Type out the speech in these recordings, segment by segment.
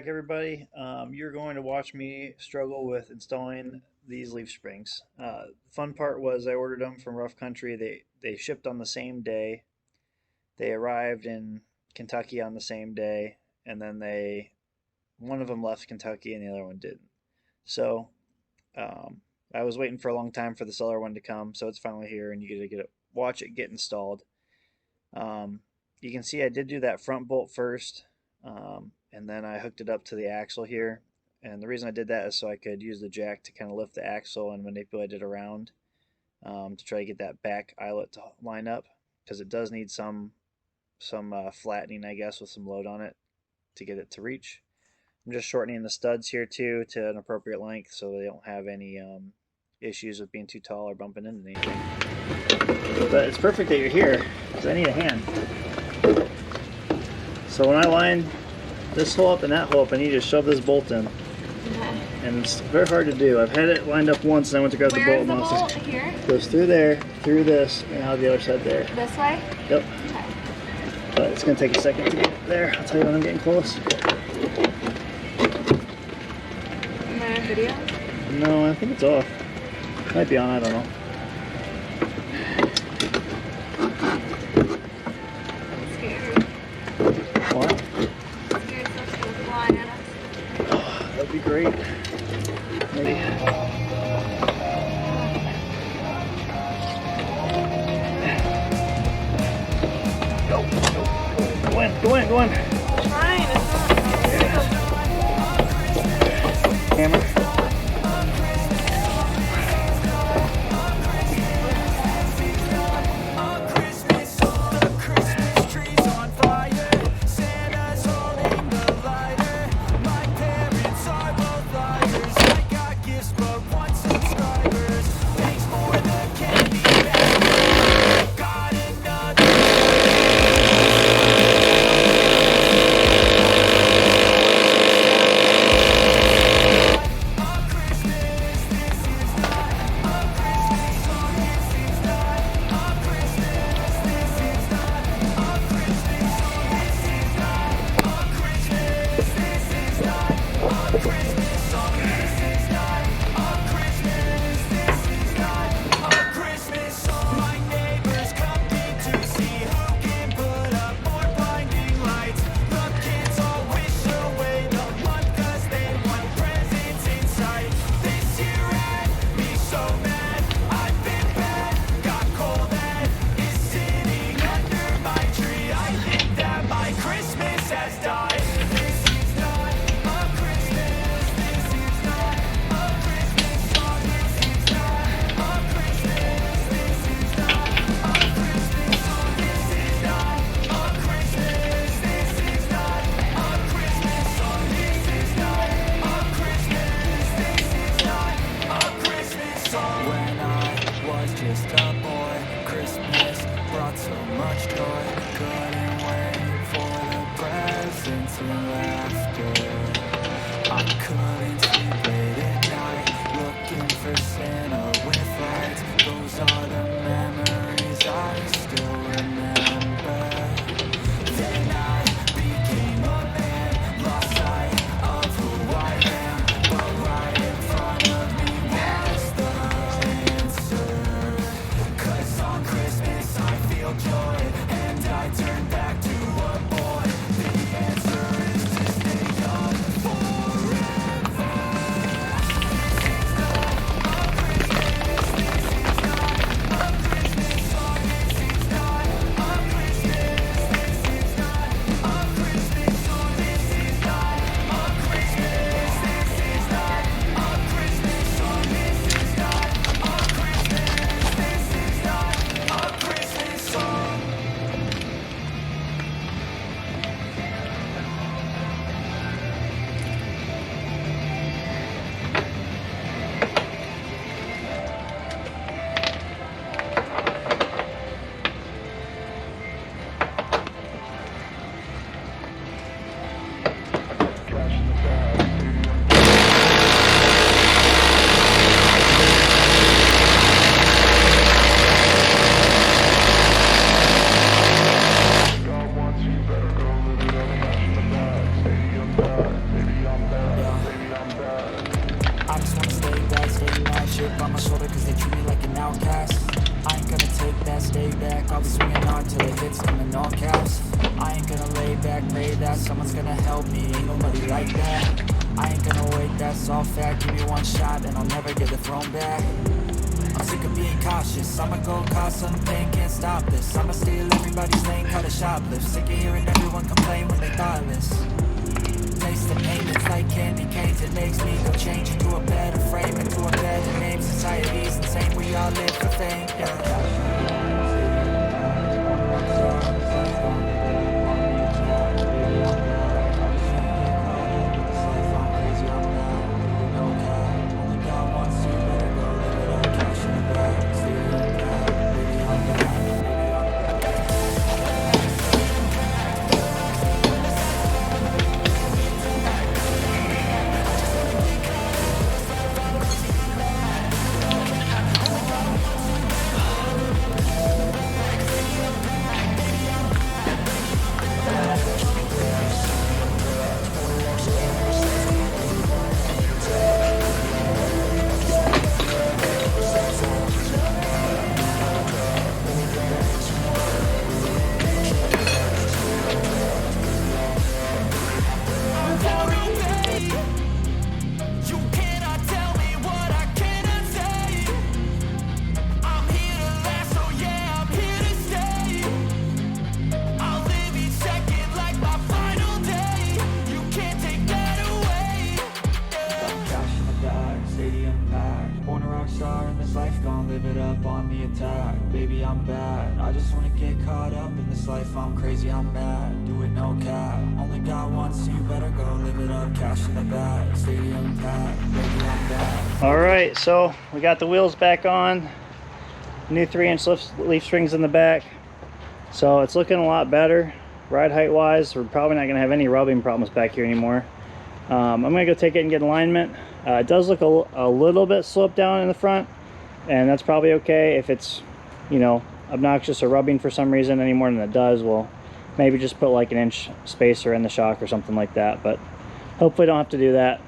back, everybody. You're going to watch me struggle with installing these leaf springs. Fun part was I ordered them from Rough Country. They shipped on the same day. They arrived in Kentucky on the same day, and then one of them left Kentucky and the other one didn't. So I was waiting for a long time for this other one to come, so it's finally here, and you get to watch it get installed. You can see I did do that front bolt first. And then I hooked it up to the axle here. And the reason I did that is so I could use the jack to kind of lift the axle and manipulate it around to try to get that back eyelet to line up, because it does need some flattening, I guess, with some load on it to get it to reach. I'm just shortening the studs here too to an appropriate length so they don't have any issues with being too tall or bumping into anything. But it's perfect that you're here because I need a hand. So when I line this hole up and that hole up, I need to shove this bolt in. Okay. And it's very hard to do. I've had it lined up once and I went to grab the bolt. Where's the bolt? Here? Goes through there, through this, and out the other side there. This way? Yep. Okay. But it's going to take a second to get there. I'll tell you when I'm getting close. Am I on video? No, I think it's off. Might be on, I don't know. I'm scared. What? I'm scared it's going to fly at us. Oh, that'd be great. Maybe. Go in. I'm trying. It's not. Hammer. I just wanna stay bad, stay mad, chip on my shoulder cause they treat me like an outcast. I ain't gonna take that, stay back, I'll be swinging hard till it hits them in all caps. I ain't gonna lay back, pray that someone's gonna help me, ain't nobody like that. I ain't gonna wait, that's all fact, give me one shot and I'll never get the throne back. I'm sick of being cautious, I'ma go cause some pain, can't stop this. I'ma steal everybody's lane, call it shoplift. Sick of hearing everyone complain when they thoughtless. Taste the pain, it's like candy canes. It makes me go change into a better frame, into a better name. Society's insane, we all live for fame, yeah. Live it up on the attack, baby I'm bad. I just wanna get caught up in this life, I'm crazy, I'm mad. Do it no cap, only got one, so you better go live it up. Cash in the bag, stadium packed, baby I'm bad. All right, so we got the wheels back on, new 3-inch leaf springs in the back, so it's looking a lot better. Ride height wise, we're probably not gonna have any rubbing problems back here anymore. I'm gonna go take it and get alignment. It does look a little bit sloped down in the front, and that's probably okay. If it's, you know, obnoxious or rubbing for some reason any more than it does, we'll maybe just put like an inch spacer in the shock or something like that, but hopefully don't have to do that.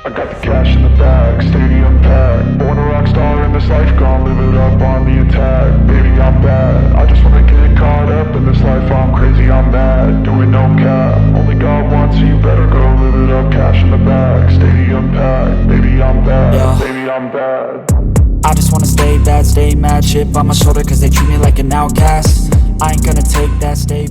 I got the cash in the bag, stadium packed. Born a rock star in this life, gone live it up on the attack. Baby, I'm bad, I just wanna get caught up in this life, I'm crazy, I'm mad. Doing no cap, only got one, so you better go live it up. Cash in the bag, stadium packed. Baby, I'm bad, Yeah. baby, I'm bad. I just wanna stay bad, stay mad, chip on my shoulder cause they treat me like an outcast. I ain't gonna take that, stay